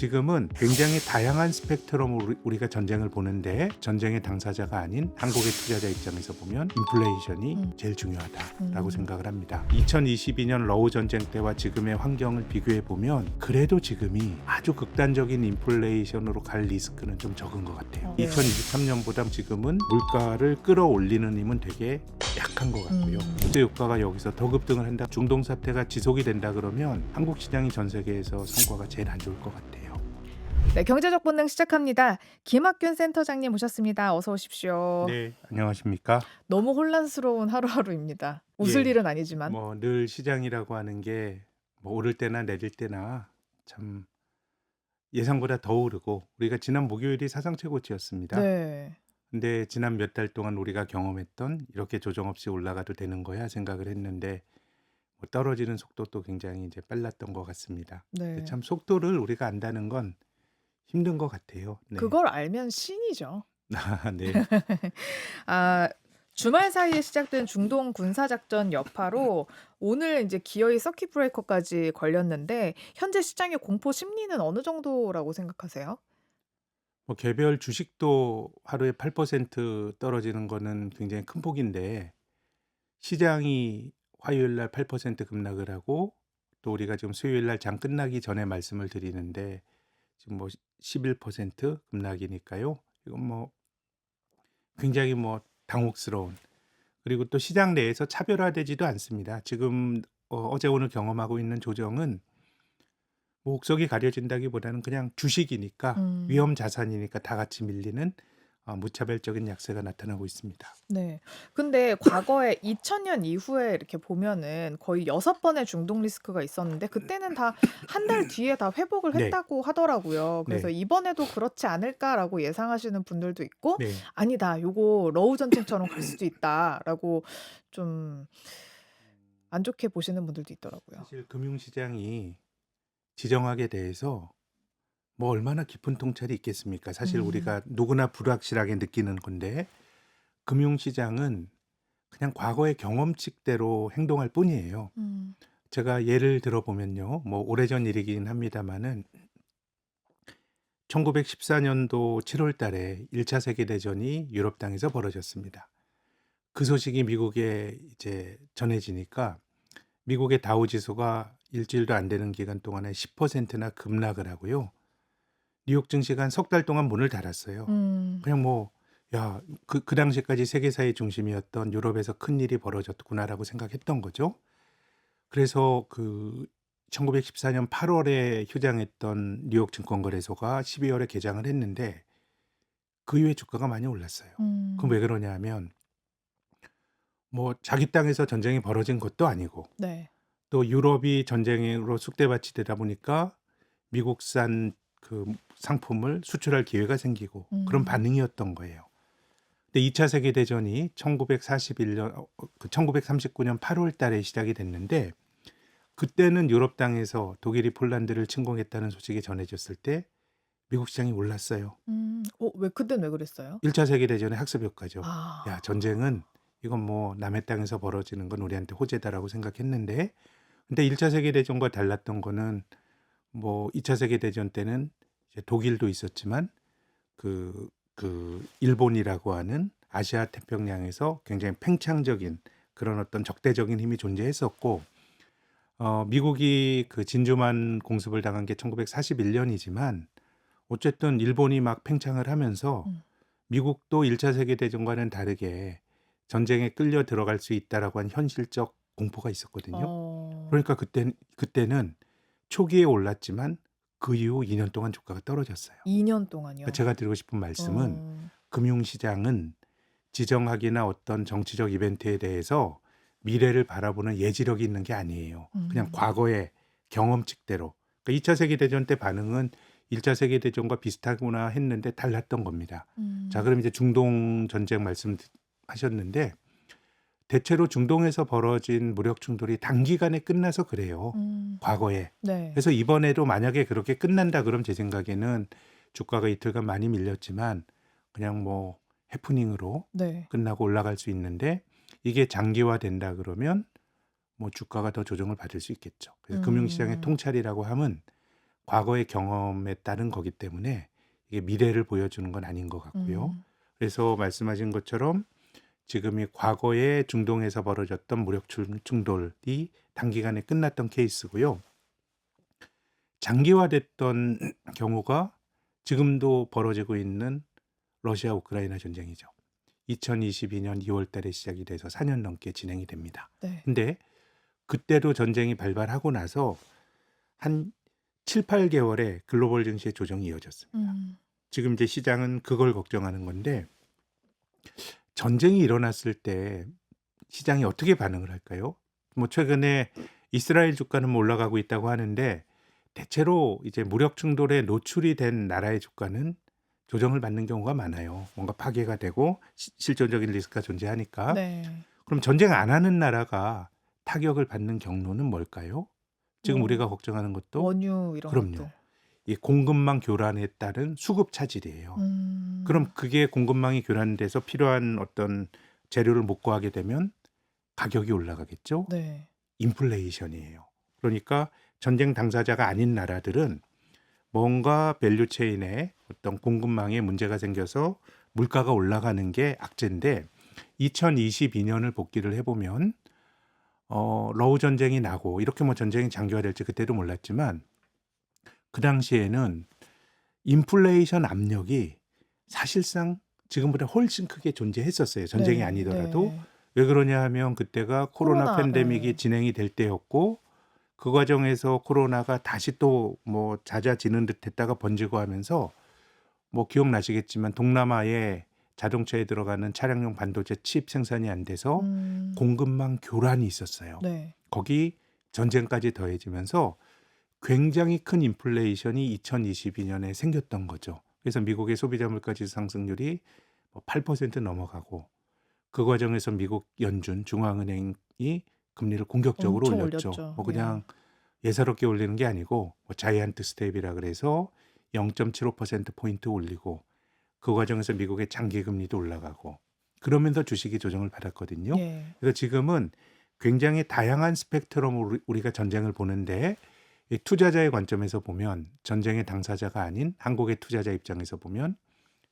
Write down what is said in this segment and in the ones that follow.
지금은 굉장히 다양한 스펙트럼으로 우리가 전쟁을 보는데 전쟁의 당사자가 아닌 한국의 투자자 입장에서 보면 인플레이션이 제일 중요하다라고 생각을 합니다. 2022년 러우 전쟁 때와 지금의 환경을 비교해 보면 그래도 지금이 아주 극단적인 인플레이션으로 갈 리스크는 좀 적은 것 같아요. 네. 2023년보다 지금은 물가를 끌어올리는 힘은 되게 약한 것 같고요. 국제 유가가 여기서 더 급등을 한다. 중동 사태가 지속이 된다 그러면 한국 시장이 전 세계에서 성과가 제일 안 좋을 것 같아요. 네, 경제적 본능 시작합니다. 김학균 센터장님 모셨습니다. 어서 오십시오. 네, 안녕하십니까? 너무 혼란스러운 하루하루입니다. 웃을 예, 일은 아니지만. 뭐 늘 시장이라고 하는 게 뭐 오를 때나 내릴 때나 참 예상보다 더 오르고 우리가 지난 목요일이 사상 최고치였습니다. 네. 근데 지난 몇 달 동안 우리가 경험했던 이렇게 조정 없이 올라가도 되는 거야 생각을 했는데 뭐 떨어지는 속도도 굉장히 이제 빨랐던 것 같습니다. 근데 네. 참 속도를 우리가 안다는 건 힘든 것 같아요. 네. 그걸 알면 신이죠. 아, 네. 아, 주말 사이에 시작된 중동 군사작전 여파로 오늘 이제 기어이 서킷 브레이커까지 걸렸는데 현재 시장의 공포 심리는 어느 정도라고 생각하세요? 뭐 개별 주식도 하루에 8% 떨어지는 거는 굉장히 큰 폭인데 시장이 화요일 날 8% 급락을 하고 또 우리가 지금 수요일 날 장 끝나기 전에 말씀을 드리는데 지금 뭐 11% 급락이니까요. 이건 뭐 굉장히 뭐 당혹스러운 그리고 또 시장 내에서 차별화되지도 않습니다. 지금 어제 오늘 경험하고 있는 조정은 뭐 옥석이 가려진다기보다는 그냥 주식이니까 음. 위험 자산이니까 다 같이 밀리는 무차별적인 약세가 나타나고 있습니다. 네. 근데 과거에 2000년 이후에 이렇게 보면은 거의 6번의 중동 리스크가 있었는데 그때는 다 한 달 뒤에 다 회복을 네, 했다고 하더라고요. 그래서 네, '이번에도 그렇지 않을까?'라고 예상하시는 분들도 있고 네. '아니다. 요거 러우 전쟁처럼 갈 수도 있다.'라고 좀 안 좋게 보시는 분들도 있더라고요. 사실 금융시장이 지정학에 대해서 뭐 얼마나 깊은 통찰이 있겠습니까? 사실 음. 우리가 누구나 불확실하게 느끼는 건데 금융시장은 그냥 과거의 경험칙대로 행동할 뿐이에요. 음. 제가 예를 들어보면요. 뭐 오래전 일이긴 합니다마는 1914년도 7월 달에 1차 세계대전이 유럽 땅에서 벌어졌습니다. 그 소식이 미국에 이제 전해지니까 미국의 다우 지수가 일주일도 안 되는 기간 동안에 10%나 급락을 하고요. 뉴욕 증시가 한 석 달 동안 문을 닫았어요. 음. 그냥 뭐 야, 그 당시까지 세계사의 중심이었던 유럽에서 큰일이 벌어졌구나라고 생각했던 거죠. 그래서 그 1914년 8월에 휴장했던 뉴욕 증권거래소가 12월에 개장을 했는데 그 이후에 주가가 많이 올랐어요. 그럼 음. 왜 그러냐 하면 뭐 자기 땅에서 전쟁이 벌어진 것도 아니고 네. 또 유럽이 전쟁으로 쑥대밭이 되다 보니까 미국산 그 상품을 수출할 기회가 생기고 그런 음. 반응이었던 거예요. 근데 2차 세계 대전이 1941년 1939년 8월 달에 시작이 됐는데 그때는 유럽 땅에서 독일이 폴란드를 침공했다는 소식이 전해졌을 때 미국 시장이 올랐어요. 왜 그땐 왜 그랬어요? 1차 세계 대전의 학습 효과죠. 야, 아. 전쟁은 이건 뭐 남의 땅에서 벌어지는 건 우리한테 호재다라고 생각했는데 근데 1차 세계 대전과 달랐던 거는 뭐 2차 세계 대전 때는 이제 독일도 있었지만 일본이라고 하는 아시아 태평양에서 굉장히 팽창적인 그런 어떤 적대적인 힘이 존재했었고 미국이 그 진주만 공습을 당한 게 1941년이지만 어쨌든 일본이 막 팽창을 하면서 음. 미국도 1차 세계 대전과는 다르게 전쟁에 끌려 들어갈 수 있다라고 한 현실적 공포가 있었거든요. 어. 그러니까 그때는 초기에 올랐지만 그 이후 2년 동안 주가가 떨어졌어요. 2년 그러니까 동안요. 제가 드리고 싶은 말씀은 어. 금융시장은 지정학이나 어떤 정치적 이벤트에 대해서 미래를 바라보는 예지력이 있는 게 아니에요. 그냥 음. 과거의 경험칙대로. 그러니까 2차 세계대전 때 반응은 1차 세계대전과 비슷하구나 했는데 달랐던 겁니다. 자, 음. 그럼 이제 중동 전쟁 말씀하셨는데 대체로 중동에서 벌어진 무력 충돌이 단기간에 끝나서 그래요. 음. 과거에. 네. 그래서 이번에도 만약에 그렇게 끝난다 그럼 제 생각에는 주가가 이틀간 많이 밀렸지만 그냥 뭐 해프닝으로 네. 끝나고 올라갈 수 있는데 이게 장기화된다 그러면 뭐 주가가 더 조정을 받을 수 있겠죠. 그래서 금융시장의 음. 통찰이라고 하면 과거의 경험에 따른 거기 때문에 이게 미래를 보여주는 건 아닌 것 같고요. 음. 그래서 말씀하신 것처럼 지금이 과거에 중동에서 벌어졌던 무력 충돌이 단기간에 끝났던 케이스고요. 장기화됐던 경우가 지금도 벌어지고 있는 러시아 우크라이나 전쟁이죠. 2022년 2월 달에 시작이 돼서 4년 넘게 진행이 됩니다. 네. 근데 그때도 전쟁이 발발하고 나서 한 7-8개월에 글로벌 증시의 조정이 이어졌습니다. 음. 지금 이제 시장은 그걸 걱정하는 건데 전쟁이 일어났을 때 시장이 어떻게 반응을 할까요? 뭐 최근에 이스라엘 주가는 뭐 올라가고 있다고 하는데 대체로 이제 무력 충돌에 노출이 된 나라의 주가는 조정을 받는 경우가 많아요. 뭔가 파괴가 되고 실존적인 리스크가 존재하니까. 네. 그럼 전쟁 안 하는 나라가 타격을 받는 경로는 뭘까요? 지금 뭐 우리가 걱정하는 것도 원유 이런 그럼요. 것들. 이 공급망 교란에 따른 수급 차질이에요. 그럼 음. 그게 공급망이 교란돼서 필요한 어떤 재료를 못 구하게 되면 가격이 올라가겠죠. 네. 인플레이션이에요. 그러니까 전쟁 당사자가 아닌 나라들은 뭔가 밸류 체인에 어떤 공급망에 문제가 생겨서 물가가 올라가는 게 악재인데 2022년을 복기를 해보면 러우 전쟁이 나고 이렇게 뭐 전쟁이 장기화될지 그때도 몰랐지만 그 당시에는 인플레이션 압력이 사실상 지금보다 훨씬 크게 존재했었어요. 전쟁이 네. 아니더라도. 네. 왜 그러냐 하면 그때가 코로나 코로나 팬데믹이 예. 진행이 될 때였고 그 과정에서 코로나가 다시 또 뭐 잦아지는 듯 했다가 번지고 하면서 뭐 기억나시겠지만 동남아에 자동차에 들어가는 차량용 반도체 칩 생산이 안 돼서 음. 공급망 교란이 있었어요. 네. 거기 전쟁까지 더해지면서 굉장히 큰 인플레이션이 2022년에 생겼던 거죠. 그래서 미국의 소비자 물가지수 상승률이 8% 넘어가고 그 과정에서 미국 연준 중앙은행이 금리를 공격적으로 엄청 올렸죠. 올렸죠. 뭐 예. 그냥 예사롭게 올리는 게 아니고 뭐 자이언트 스텝이라 그래서 0.75% 포인트 올리고 그 과정에서 미국의 장기 금리도 올라가고 그러면서 주식이 조정을 받았거든요. 예. 그래서 지금은 굉장히 다양한 스펙트럼으로 우리가 전쟁을 보는데 이 투자자의 관점에서 보면 전쟁의 당사자가 아닌 한국의 투자자 입장에서 보면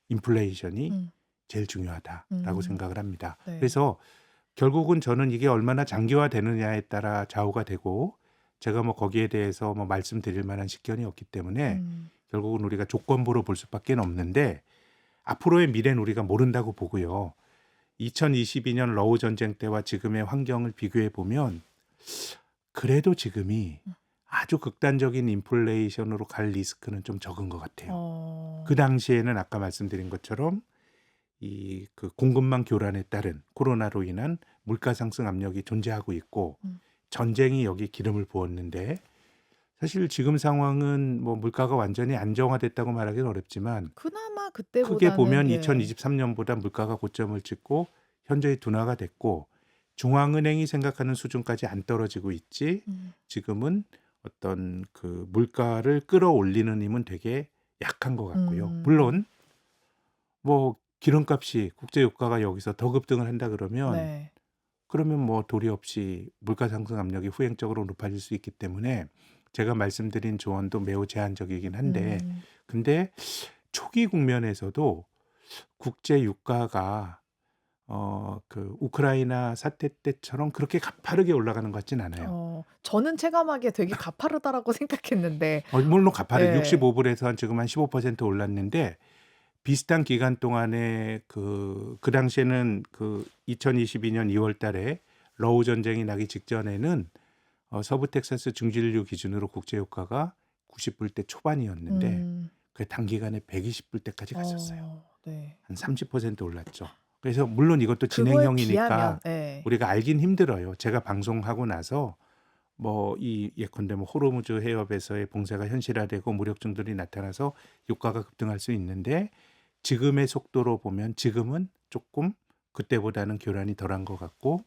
인플레이션이 음. 제일 중요하다라고 음. 생각을 합니다. 네. 그래서 결국은 저는 이게 얼마나 장기화되느냐에 따라 좌우가 되고 제가 뭐 거기에 대해서 뭐 말씀드릴 만한 식견이 없기 때문에 음. 결국은 우리가 조건부로 볼 수밖에 없는데 앞으로의 미래는 우리가 모른다고 보고요. 2022년 러우 전쟁 때와 지금의 환경을 비교해 보면 그래도 지금이 아주 극단적인 인플레이션으로 갈 리스크는 좀 적은 것 같아요. 그 당시에는 아까 말씀드린 것처럼 이 그 공급망 교란에 따른 코로나로 인한 물가 상승 압력이 존재하고 있고 전쟁이 여기 기름을 부었는데 사실 지금 상황은 뭐 물가가 완전히 안정화됐다고 말하기는 어렵지만 그나마 크게 그때보다는 보면 예. 2023년보다 물가가 고점을 찍고 현저히 둔화가 됐고 중앙은행이 생각하는 수준까지 안 떨어지고 있지 지금은 어떤 그 물가를 끌어올리는 힘은 되게 약한 것 같고요. 물론 뭐 기름값이 국제유가가 여기서 더 급등을 한다 그러면 네. 그러면 뭐 도리 없이 물가 상승 압력이 후행적으로 높아질 수 있기 때문에 제가 말씀드린 조언도 매우 제한적이긴 한데 근데 초기 국면에서도 국제 유가가 그 우크라이나 사태 때처럼 그렇게 가파르게 올라가는 것 같진 않아요. 저는 체감하기에 되게 가파르다라고 생각했는데 물론 가파르 예. 65불에서 한 지금 한 15% 올랐는데 비슷한 기간 동안에 그 당시에는 그 2022년 2월 달에 러우 전쟁이 나기 직전에는 서부 텍사스 중진류 기준으로 국제 유가가 90불대 초반이었는데 그게 단기간에 120불대까지 갔었어요. 네. 한 30% 올랐죠. 그래서 물론 이것도 그거에 진행형이니까 비하면 예. 우리가 알긴 힘들어요. 제가 방송하고 나서 뭐 이 예컨대 뭐 호르무즈 해협에서의 봉쇄가 현실화되고 무력 충돌이 나타나서 유가가 급등할 수 있는데 지금의 속도로 보면 지금은 조금 그때보다는 교란이 덜한 것 같고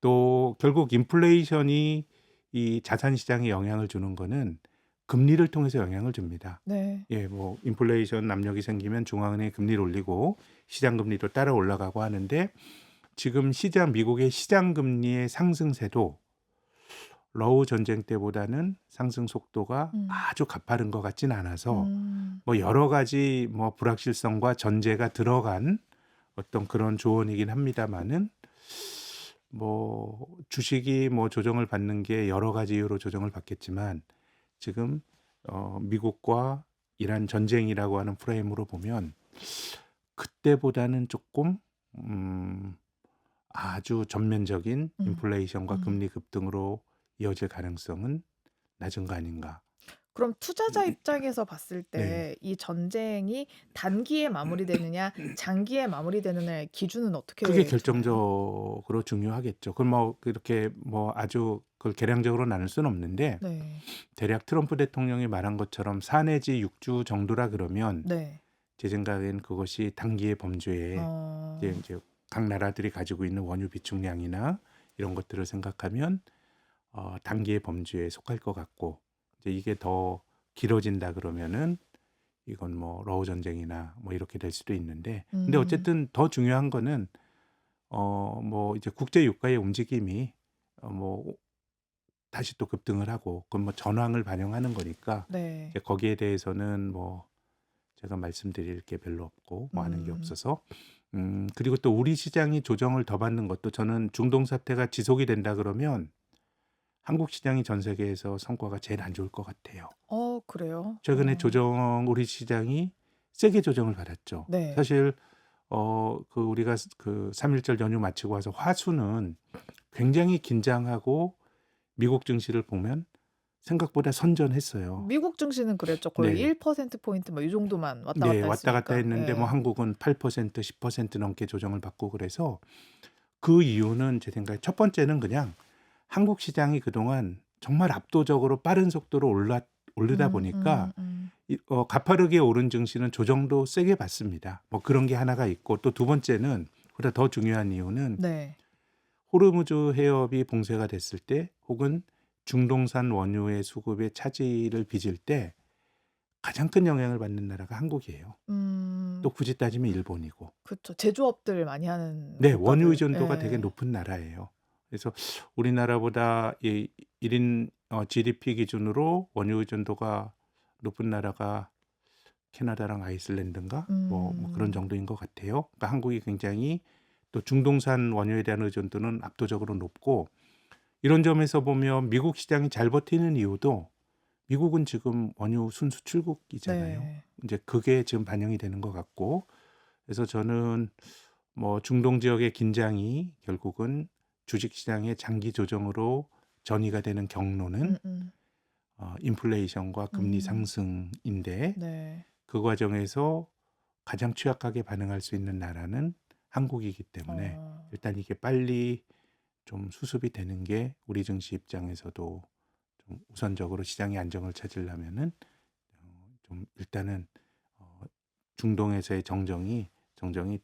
또 결국 인플레이션이 이 자산 시장에 영향을 주는 거는 금리를 통해서 영향을 줍니다. 네. 예, 뭐 인플레이션 압력이 생기면 중앙은행이 금리를 올리고 시장 금리도 따라 올라가고 하는데 지금 미국의 시장 금리의 상승세도 러우 전쟁 때보다는 상승 속도가 음. 아주 가파른 것 같진 않아서 음. 뭐 여러 가지 뭐 불확실성과 전제가 들어간 어떤 그런 조언이긴 합니다마는 뭐 주식이 뭐 조정을 받는 게 여러 가지 이유로 조정을 받겠지만 지금 미국과 이란 전쟁이라고 하는 프레임으로 보면 그때보다는 조금 아주 전면적인 음. 인플레이션과 음. 금리 급등으로 이어질 가능성은 낮은 거 아닌가. 그럼 투자자 입장에서 봤을 네. 때 이 전쟁이 단기에 마무리되느냐 장기에 마무리되느냐의 기준은 그게 어떻게 두나요? 결정적으로 중요하겠죠. 그걸 뭐 그렇게 뭐 아주 그걸 계량적으로 나눌 수는 없는데 네. 대략 트럼프 대통령이 말한 것처럼 4 내지 6주 정도라 그러면 네. 제 생각엔 그것이 단기의 범주에 어. 이제 각 나라들이 가지고 있는 원유 비축량이나 이런 것들을 생각하면 단기의 범주에 속할 것 같고 이제 이게 더 길어진다 그러면은 이건 뭐 러우 전쟁이나 뭐 이렇게 될 수도 있는데 근데 음. 어쨌든 더 중요한 거는 뭐 이제 국제 유가의 움직임이 뭐 다시 또 급등을 하고 그건 뭐 전황을 반영하는 거니까 네. 이제 거기에 대해서는 뭐 제가 말씀드릴 게 별로 없고 뭐 아는 게 음. 없어서 그리고 또 우리 시장이 조정을 더 받는 것도 저는 중동 사태가 지속이 된다 그러면 한국 시장이 전 세계에서 성과가 제일 안 좋을 것 같아요. 그래요? 최근에 우리 시장이 세게 조정을 받았죠. 네. 사실 그 우리가 그 3.1절 연휴 마치고 와서 화수는 굉장히 긴장하고 미국 증시를 보면 생각보다 선전했어요. 미국 증시는 그랬죠. 거의 네. 1% 포인트 뭐 이 정도만 왔다 네. 갔다 왔다 갔다 했으니까. 했는데 뭐 예. 한국은 8% 10% 넘게 조정을 받고 그래서 그 이유는 제 생각에 첫 번째는 그냥 한국 시장이 그동안 정말 압도적으로 빠른 속도로 오르다 보니까 가파르게 오른 증시는 조정도 세게 받습니다. 뭐 그런 게 하나가 있고 또 두 번째는 보다 더 중요한 이유는 네. 호르무즈 해협이 봉쇄가 됐을 때 혹은 중동산 원유의 수급의 차질을 빚을 때 가장 큰 영향을 받는 나라가 한국이에요. 또 굳이 따지면 일본이고. 그쵸. 제조업들 많이 하는 네. 원유 국가들. 의존도가 되게 예. 높은 나라예요. 그래서 우리나라보다 이 1인 GDP 기준으로 원유 의존도가 높은 나라가 캐나다랑 아이슬란드인가? 뭐 그런 음. 정도인 것 같아요. 그러니까 한국이 굉장히 또 중동산 원유에 대한 의존도는 압도적으로 높고 이런 점에서 보면 미국 시장이 잘 버티는 이유도 미국은 지금 원유 순수출국이잖아요. 네. 이제 그게 지금 반영이 되는 것 같고 그래서 저는 뭐 중동 지역의 긴장이 결국은 주식 시장의 장기 조정으로 전이가 되는 경로는 음음. 인플레이션과 금리 상승인데 네. 그 과정에서 가장 취약하게 반응할 수 있는 나라는 한국이기 때문에 어. 일단 이게 빨리 좀 수습이 되는 게 우리 증시 입장에서도 좀 우선적으로 시장의 안정을 찾으려면은 좀 일단은 중동에서의 정정이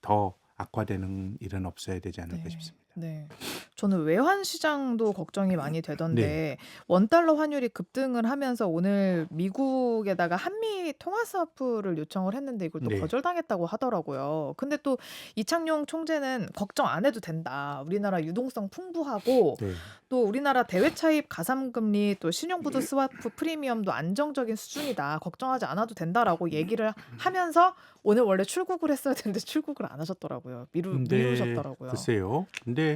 더 악화되는 일은 없어야 되지 않을까 네. 싶습니다. 네. 저는 외환 시장도 걱정이 많이 네. 되던데 원달러 환율이 급등을 하면서 오늘 미국에다가 한미 통화 스와프를 요청을 했는데 이걸 또 네. 거절당했다고 하더라고요. 근데 또 이창용 총재는 "걱정 안 해도 된다. 우리나라 유동성 풍부하고 네. 또 우리나라 대외 차입 가삼금리 또 신용부도 스와프 프리미엄도 안정적인 수준이다. 걱정하지 않아도 된다."라고 얘기를 하면서 오늘 원래 출국을 했어야 되는데 출국을 안 하셨더라고요. 근데 미루셨더라고요. 글쎄요. 근데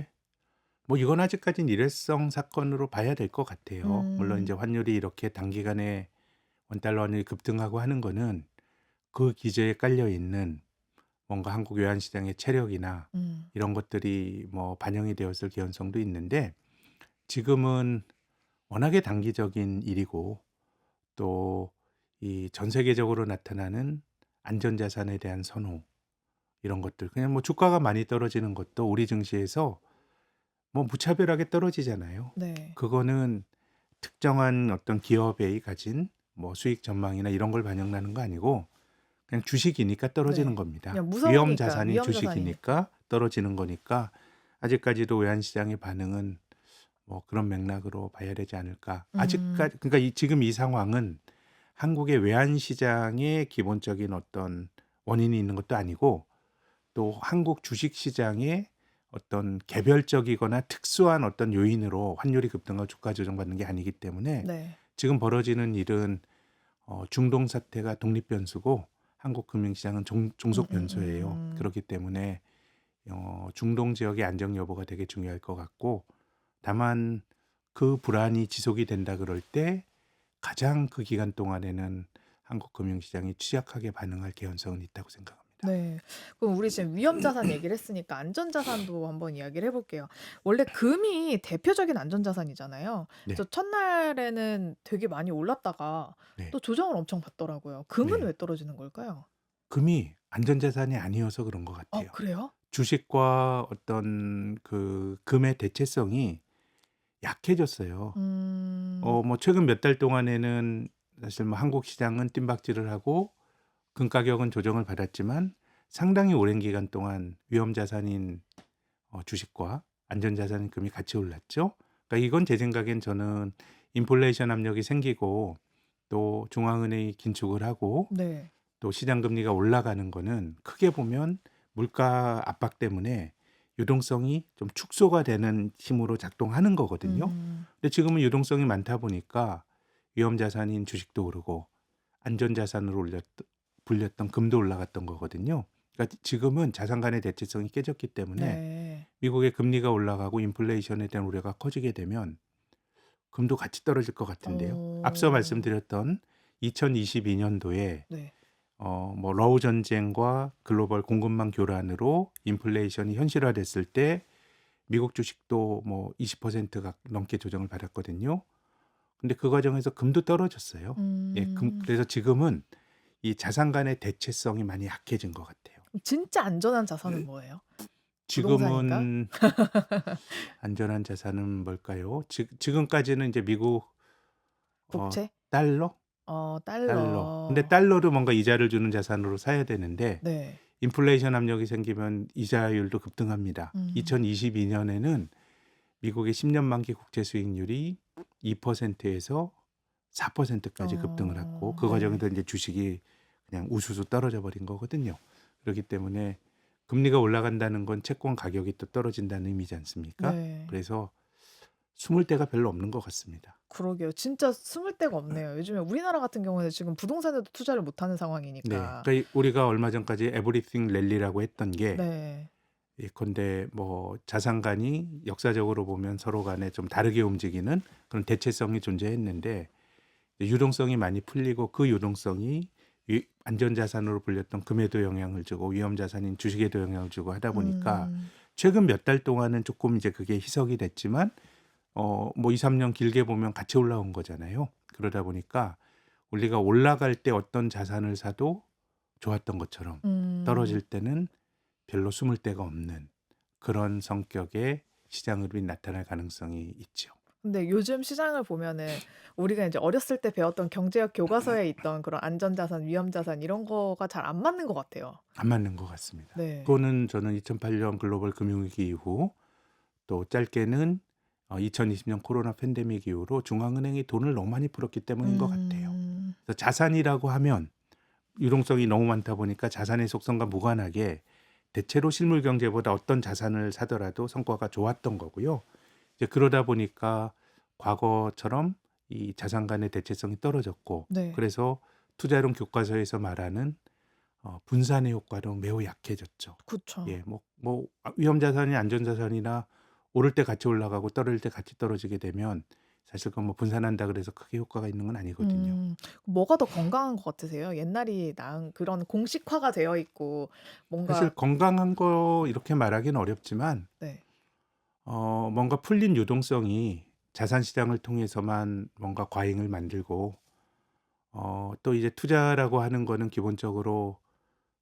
뭐 이건 아직까지는 일회성 사건으로 봐야 될 것 같아요. 물론 음. 이제 환율이 이렇게 단기간에 원달러 환율이 급등하고 하는 거는 그 기저에 깔려 있는 뭔가 한국 외환 시장의 체력이나 음. 이런 것들이 뭐 반영이 되었을 개연성도 있는데 지금은 워낙에 단기적인 일이고 또 이 전 세계적으로 나타나는 안전자산에 대한 선호 이런 것들 그냥 뭐 주가가 많이 떨어지는 것도 우리 증시에서 뭐 무차별하게 떨어지잖아요. 네. 그거는 특정한 어떤 기업이 가진 뭐 수익 전망이나 이런 걸 반영하는 거 아니고 그냥 주식이니까 떨어지는 네. 겁니다. 그냥 위험 무서우니까 자산인 위험 자산이니까. 주식이니까 떨어지는 거니까 아직까지도 외환 시장의 반응은 뭐 그런 맥락으로 봐야 되지 않을까. 음. 그러니까 지금 이 상황은 한국의 외환 시장의 기본적인 어떤 원인이 있는 것도 아니고 또 한국 주식 시장의 어떤 개별적이거나 특수한 어떤 요인으로 환율이 급등하고 주가 조정받는 게 아니기 때문에 네. 지금 벌어지는 일은 중동 사태가 독립 변수고 한국 금융시장은 종속 변수예요. 음. 그렇기 때문에 중동 지역의 안정 여부가 되게 중요할 것 같고, 다만 그 불안이 지속이 된다 그럴 때 가장 그 기간 동안에는 한국 금융시장이 취약하게 반응할 개연성은 있다고 생각합니다. 네. 그럼 우리 지금 위험 자산 얘기를 했으니까 안전 자산도 한번 이야기를 해 볼게요. 원래 금이 대표적인 안전 자산이잖아요. 네. 그래서 첫날에는 되게 많이 올랐다가 네. 또 조정을 엄청 받더라고요. 금은 네. 왜 떨어지는 걸까요? 금이 안전자산이 아니어서 그런 것 같아요. 그래요? 주식과 어떤 그 금의 대체성이 약해졌어요. 음. 뭐 최근 몇 달 동안에는 사실 뭐 한국 시장은 뜀박질을 하고 금 가격은 조정을 받았지만 상당히 오랜 기간 동안 위험 자산인 주식과 안전 자산인 금이 같이 올랐죠. 그러니까 이건 제 생각엔 저는 인플레이션 압력이 생기고 또 중앙은행이 긴축을 하고 네. 또 시장 금리가 올라가는 거는 크게 보면 물가 압박 때문에 유동성이 좀 축소가 되는 힘으로 작동하는 거거든요. 음. 근데 지금은 유동성이 많다 보니까 위험 자산인 주식도 오르고 안전 자산으로 불렸던 금도 올라갔던 거거든요. 그러니까 지금은 자산 간의 대체성이 깨졌기 때문에 네. 미국의 금리가 올라가고 인플레이션에 대한 우려가 커지게 되면 금도 같이 떨어질 것 같은데요. 앞서 어. 말씀드렸던 2022년도에 네. 뭐 러우 전쟁과 글로벌 공급망 교란으로 인플레이션이 현실화됐을 때 미국 주식도 뭐 20%가 넘게 조정을 받았거든요. 근데 그 과정에서 금도 떨어졌어요. 예, 음. 그래서 지금은 이 자산 간의 대체성이 많이 약해진 것 같아요. 진짜 안전한 자산은 뭐예요? 부동산인가? 지금은 안전한 자산은 뭘까요? 지금까지는 이제 미국 국채? 달러? 달러. 근데 달러. 달러도 뭔가 이자를 주는 자산으로 사야 되는데 네. 인플레이션 압력이 생기면 이자율도 급등합니다. 음. 2022년에는 미국의 10년 만기 국채 수익률이 2%에서 4%까지 급등을 했고 그 네. 과정에서 이제 주식이 그냥 우수수 떨어져 버린 거거든요. 그렇기 때문에 금리가 올라간다는 건 채권 가격이 또 떨어진다는 의미지 않습니까? 네. 그래서 숨을 데가 별로 없는 것 같습니다. 그러게요. 진짜 숨을 데가 없네요. 요즘에 우리나라 같은 경우에는 지금 부동산에도 투자를 못 하는 네. 상황이니까. 그러니까 우리가 얼마 전까지 에브리띵 랠리라고 했던 게 네. 예컨대 뭐 자산간이 역사적으로 보면 서로 간에 좀 다르게 움직이는 그런 대체성이 존재했는데 유동성이 많이 풀리고 그 유동성이 안전자산으로 불렸던 금에도 영향을 주고 위험자산인 주식에도 영향을 주고 하다 보니까 음. 최근 몇 달 동안은 조금 이제 그게 희석이 됐지만 뭐 2-3년 길게 보면 같이 올라온 거잖아요. 그러다 보니까 우리가 올라갈 때 어떤 자산을 사도 좋았던 것처럼 음. 떨어질 때는 별로 숨을 데가 없는 그런 성격의 시장 흐름이 나타날 가능성이 있죠. 근데 요즘 시장을 보면은 우리가 인제 어렸을 때 배웠던 경제학 교과서에 있던 그런 안전자산, 위험자산 이런 거가 잘 안 맞는 것 같아요. 안 맞는 것 같습니다. 네. 그거는 저는 2008년 글로벌 금융위기 이후 또 짧게는 2020년 코로나 팬데믹 이후로 중앙은행이 돈을 너무 많이 풀었기 때문인 것 같아요. 음. 그래서 자산이라고 하면 유동성이 너무 많다 보니까 자산의 속성과 무관하게 대체로 실물 경제보다 어떤 자산을 사더라도 성과가 좋았던 거고요. 이제 그러다 보니까 과거처럼 이 자산 간의 대체성이 떨어졌고 네. 그래서 투자론 교과서에서 말하는 분산의 효과도 매우 약해졌죠. 그쵸. 예, 뭐 위험 자산이 안전 자산이나 오를 때 같이 올라가고 떨어질 때 같이 떨어지게 되면 사실 그건 뭐 분산한다 그래서 크게 효과가 있는 건 아니거든요. 뭐가 더 건강한 것 같으세요? 옛날이 나은 그런 공식화가 되어 있고 사실 뭔가 건강한 거 이렇게 말하기는 어렵지만 네. 뭔가 풀린 유동성이 자산 시장을 통해서만 뭔가 과잉을 만들고 또 이제 투자라고 하는 거는 기본적으로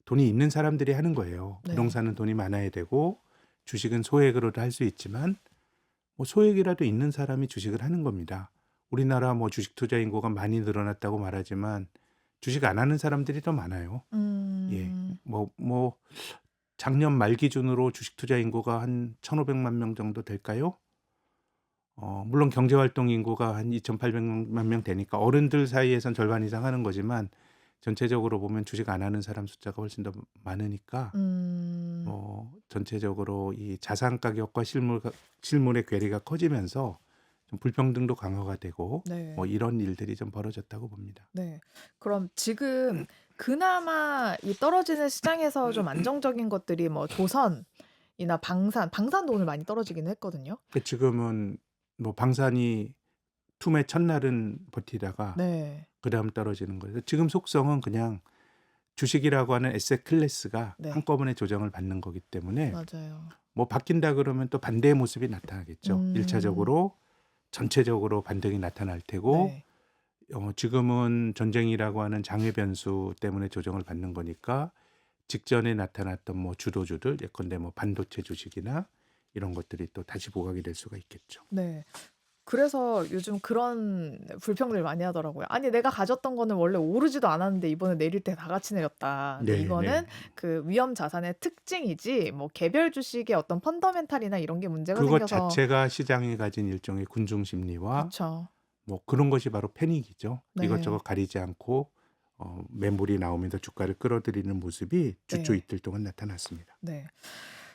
돈이 있는 사람들이 하는 거예요. 네. 부동산은 돈이 많아야 되고 주식은 소액으로도 할 수 있지만 뭐 소액이라도 있는 사람이 주식을 하는 겁니다. 우리나라 뭐 주식 투자 인구가 많이 늘어났다고 말하지만 주식 안 하는 사람들이 더 많아요. 예. 음. 뭐 작년 말 기준으로 주식 투자 인구가 한 1,500만 명 정도 될까요? 물론 경제활동 인구가 한 2,800만 명 되니까 어른들 사이에선 절반 이상 하는 거지만 전체적으로 보면 주식 안 하는 사람 숫자가 훨씬 더 많으니까 음. 전체적으로 이 자산 가격과 실물의 괴리가 커지면서 좀 불평등도 강화가 되고 네. 이런 일들이 좀 벌어졌다고 봅니다. 네. 그럼 지금 그나마 이 떨어지는 시장에서 좀 안정적인 것들이 뭐 조선이나 방산도 오늘 많이 떨어지긴 했거든요. 지금은 뭐 방산이 툼의 첫날은 버티다가 네. 그다음 떨어지는 거예요. 지금 속성은 그냥 주식이라고 하는 에셋 클래스가 네. 한꺼번에 조정을 받는 거기 때문에 맞아요. 뭐 바뀐다 그러면 또 반대의 모습이 나타나겠죠. 음. 1차적으로 전체적으로 반등이 나타날 테고 네. 지금은 전쟁이라고 하는 장외 변수 때문에 조정을 받는 거니까 직전에 나타났던 뭐 주도주들 예컨대 뭐 반도체 주식이나 이런 것들이 또 다시 부각이 될 수가 있겠죠. 네. 그래서 요즘 그런 불평들 많이 하더라고요. "아니 내가 가졌던 거는 원래 오르지도 않았는데 이번에 내릴 때 다 같이 내렸다. 근데 네, 이거는 네. 그 위험 자산의 특징이지 뭐 개별 주식의 어떤 펀더멘탈이나 이런 게 문제가 그것 생겨서." 자체가 시장이 가진 일종의 군중 심리와 그쵸. 뭐 그런 것이 바로 패닉이죠. 네. 이것저것 가리지 않고 매물이 나오면서 주가를 끌어들이는 모습이 주초 네. 이틀 동안 나타났습니다. 네.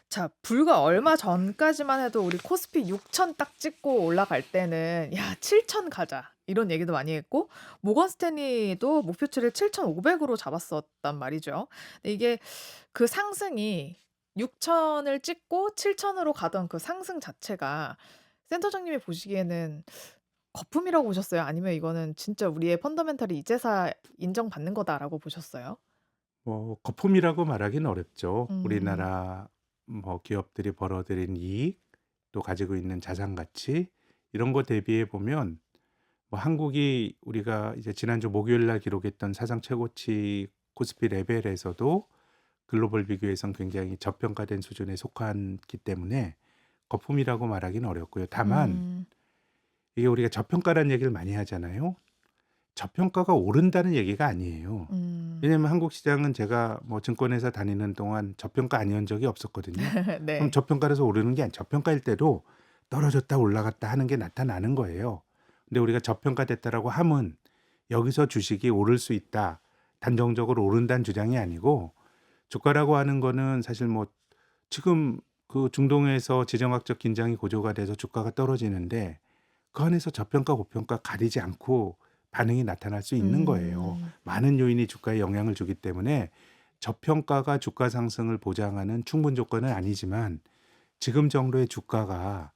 자, 불과 얼마 전까지만 해도 우리 코스피 6,000 딱 찍고 올라갈 때는 "야 7,000 가자." 이런 얘기도 많이 했고 모건 스탠리도 목표치를 7,500으로 잡았었단 말이죠. 근데 이게 그 상승이 6,000을 찍고 7,000으로 가던 그 상승 자체가 센터장님이 보시기에는 거품이라고 보셨어요? 아니면 이거는 진짜 우리의 펀더멘털이 이제서 인정받는 거다라고 보셨어요? 뭐 거품이라고 말하기는 어렵죠. 음. 우리나라 뭐 기업들이 벌어들인 이익, 또 가지고 있는 자산 가치 이런 거 대비해 보면 뭐 한국이 우리가 이제 지난주 목요일 날 기록했던 사상 최고치 코스피 레벨에서도 글로벌 비교에선 굉장히 저평가된 수준에 속하기 때문에 거품이라고 말하기는 어렵고요. 다만 음. 이게 우리가 저평가라는 얘기를 많이 하잖아요. 저평가가 오른다는 얘기가 아니에요. 음. 왜냐하면 한국 시장은 제가 뭐 증권회사 다니는 동안 저평가 아니온 적이 없었거든요. 그럼 네. 저평가라서 오르는 게 저평가일 때도 떨어졌다 올라갔다 하는 게 나타나는 거예요. 근데 우리가 저평가됐다라고 함은 여기서 주식이 오를 수 있다. 단정적으로 오른다는 주장이 아니고 주가라고 하는 거는 사실 뭐 지금 그 중동에서 지정학적 긴장이 고조가 돼서 주가가 떨어지는데 그 안에서 저평가 고평가 가리지 않고 반응이 나타날 수 있는 거예요. 음. 많은 요인이 주가에 영향을 주기 때문에 저평가가 주가 상승을 보장하는 충분 조건은 아니지만 지금 정도의 주가가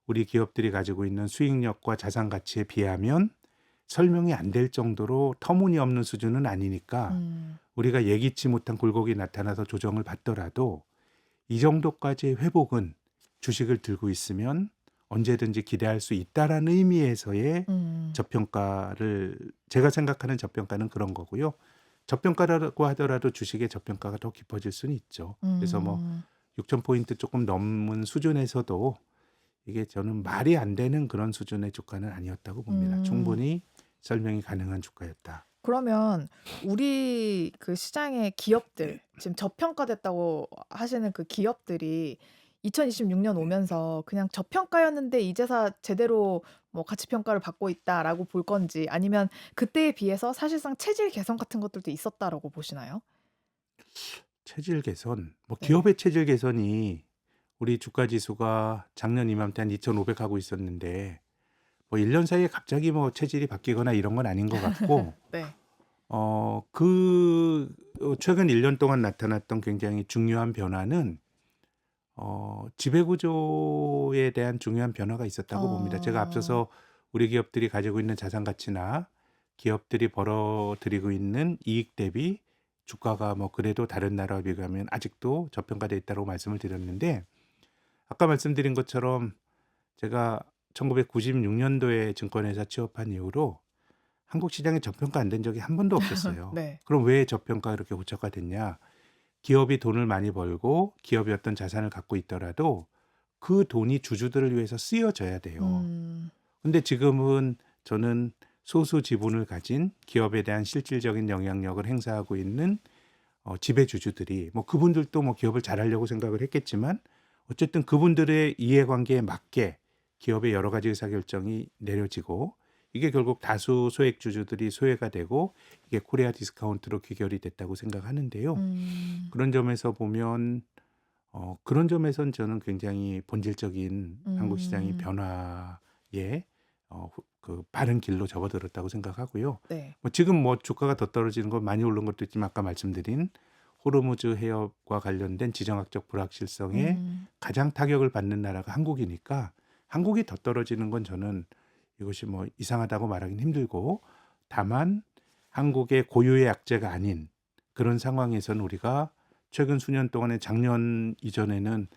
우리 기업들이 가지고 있는 수익력과 자산 가치에 비하면 설명이 안 될 정도로 터무니없는 수준은 아니니까 음. 우리가 예기치 못한 굴곡이 나타나서 조정을 받더라도 이 정도까지의 회복은 주식을 들고 있으면 언제든지 기대할 수 있다라는 의미에서의 음. 저평가를 제가 생각하는 저평가는 그런 거고요. 저평가라고 하더라도 주식의 저평가가 더 깊어질 수는 있죠. 그래서 뭐 음. 6,000포인트 조금 넘은 수준에서도 이게 저는 말이 안 되는 그런 수준의 주가는 아니었다고 봅니다. 음. 충분히 설명이 가능한 주가였다. 그러면 우리 그 시장의 기업들 지금 저평가됐다고 하시는 그 기업들이 2026년 오면서 그냥 저평가였는데 이제서 제대로 뭐 가치 평가를 받고 있다라고 볼 건지 아니면 그때에 비해서 사실상 체질 개선 같은 것들도 있었다라고 보시나요? 체질 개선, 뭐 네. 기업의 체질 개선이 우리 주가 지수가 작년 이맘때 한 2,500 하고 있었는데 뭐 1년 사이에 갑자기 뭐 체질이 바뀌거나 이런 건 아닌 것 같고 네. 최근 1년 동안 나타났던 굉장히 중요한 변화는 지배 구조에 대한 중요한 변화가 있었다고 봅니다. 제가 어. 앞서서 우리 기업들이 가지고 있는 자산 가치나 기업들이 벌어들이고 있는 이익 대비 주가가 뭐 그래도 다른 나라와 비교하면 아직도 저평가돼 있다고 말씀을 드렸는데 아까 말씀드린 것처럼 제가 1996년도에 증권회사 취업한 이후로 한국 시장이 저평가 안 된 적이 한 번도 없었어요. 네. 그럼 왜 저평가가 이렇게 고착화 됐냐? 기업이 돈을 많이 벌고 기업이 어떤 자산을 갖고 있더라도 그 돈이 주주들을 위해서 쓰여져야 돼요. 음. 근데 지금은 저는 소수 지분을 가진 기업에 대한 실질적인 영향력을 행사하고 있는 지배주주들이 뭐 그분들도 뭐 기업을 잘하려고 생각을 했겠지만 어쨌든 그분들의 이해관계에 맞게 기업의 여러 가지 의사결정이 내려지고 이게 결국 다수 소액주주들이 소외가 되고 이게 코리아 디스카운트로 귀결이 됐다고 생각하는데요. 음. 그런 점에서 보면 그런 점에선 저는 굉장히 본질적인 한국 시장의 음. 변화에 그 바른 길로 접어들었다고 생각하고요. 네. 지금 주가가 더 떨어지는 건 많이 오른 것도 있지만 아까 말씀드린 호르무즈 해협과 관련된 지정학적 불확실성에 음. 가장 타격을 받는 나라가 한국이니까 한국이 더 떨어지는 건 저는 이것이 이상하다고 말하긴 힘들고, 다만 한국의 고유의 약재가 아닌 그런 상황에서는 우리가 최근 수년 동안에 작년 이전에는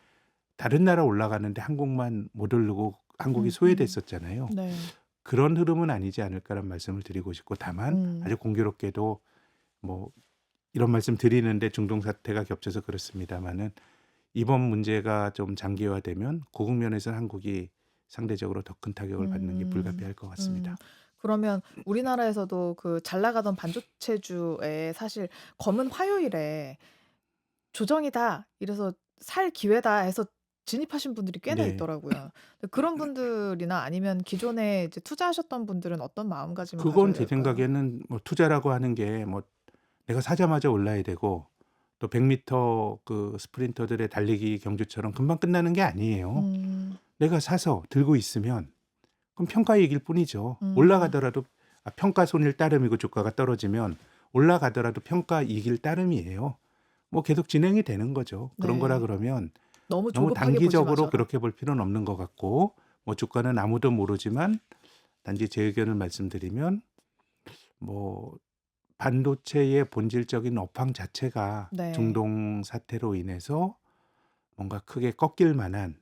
다른 나라 올라가는데 한국만 못 오르고 한국이 소외됐었잖아요. 네. 그런 흐름은 아니지 않을까라는 말씀을 드리고 싶고, 다만 아주 공교롭게도 이런 말씀 드리는데 중동 사태가 겹쳐서 그렇습니다만은 이번 문제가 좀 장기화되면 그 국면에서는 한국이 상대적으로 더 큰 타격을 받는 게 불가피할 것 같습니다. 그러면 우리나라에서도 그 잘 나가던 반도체주에 사실 검은 화요일에 조정이다 이래서 살 기회다 해서 진입하신 분들이 꽤나 네. 있더라고요. 근데 그런 분들이나 아니면 기존에 이제 투자하셨던 분들은 어떤 마음가짐을 그건 가져야 제 될까요? 생각에는 투자라고 하는 게 내가 사자마자 올라야 되고 또 100m 그 스프린터들의 달리기 경주처럼 금방 끝나는 게 아니에요. 음. 내가 사서 들고 있으면 그럼 평가에 이길 뿐이죠. 음. 올라가더라도 평가손일 따름이고 주가가 떨어지면 올라가더라도 평가 이길 따름이에요. 계속 진행이 되는 거죠. 그런 거라 네. 그러면 너무 너무 조급하게 보지 단기적으로 마셔라. 그렇게 볼 필요는 없는 것 같고, 주가는 아무도 모르지만 단지 제 의견을 말씀드리면 반도체의 본질적인 업황 자체가 네. 중동 사태로 인해서 뭔가 크게 꺾일 만한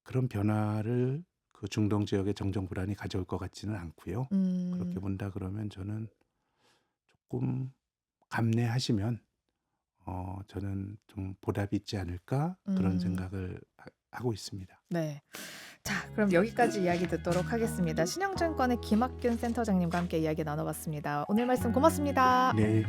그런 변화를 그 중동 지역의 정정 불안이 가져올 것 같지는 않고요. 그렇게 본다 그러면 저는 조금 감내하시면 저는 좀 보답이 있지 않을까 그런 음. 생각을 하고 있습니다. 네. 자, 그럼 여기까지 이야기 듣도록 하겠습니다. 신영증권의 김학균 센터장님과 함께 이야기 나눠봤습니다. 오늘 말씀 고맙습니다. 네.